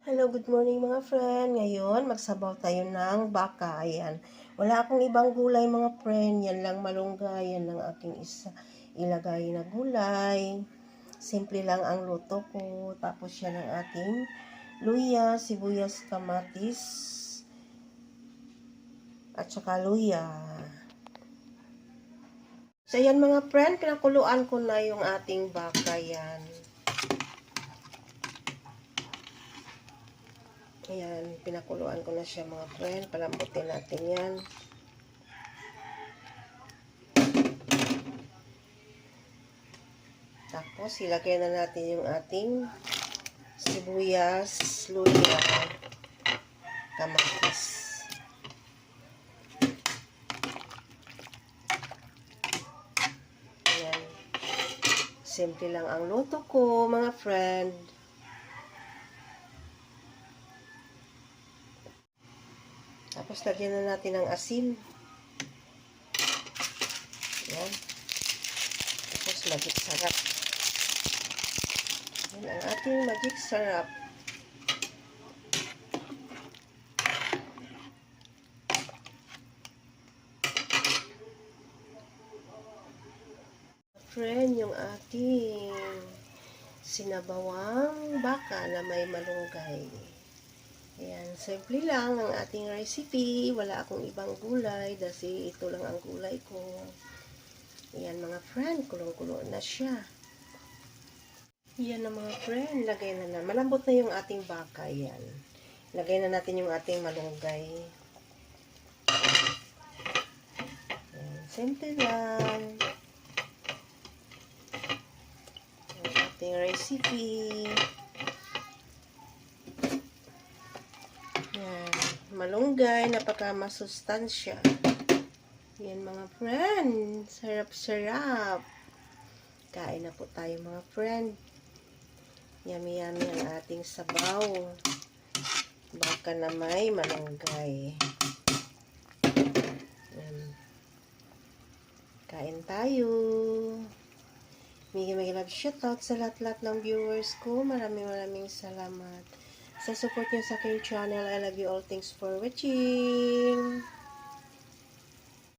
Hello, good morning mga friend. Ngayon, magsabaw tayo ng baka. Ayan. Wala akong ibang gulay mga friend. Yan lang malunggay. Yan lang aking ilagay na gulay. Simple lang ang luto ko. Tapos yan ang ating luya, sibuyas, kamatis, at saka luya. So yan mga friend, pinakuluan ko na yung ating baka yan. Ayan, pinakuluan ko na siya mga friend. Palambutin natin yan. Tapos, ilagay na natin yung ating sibuyas, luya, kamatis. Ayan. Simple lang ang luto ko, mga friend. Tapos, lagyan na natin ng asin. Ayan. Tapos, magic sarap. Yan ang ating magic sarap. Friend, yung ating sinabawang baka na may malunggay. Ayan, simple lang ang ating recipe. Wala akong ibang gulay kasi ito lang ang gulay ko. Ayan mga friend, kulong-kulo na siya. Ayan na mga friend, lagay na. Malambot na yung ating baka. Ayan. Lagay na natin yung ating malunggay. Ayan, simple lang. Ang ating recipe. Ayan, malunggay, napaka-masustansya. Yan mga friend, sarap-sarap. Kain na po tayo mga friend. Yummy-yummy ang ating sabaw. Baka na may malunggay. Yan. Kain tayo. May love shoutout sa lahat-lahat ng viewers ko. Maraming salamat sa support niyo sa aking channel. I love you all. Thanks for watching.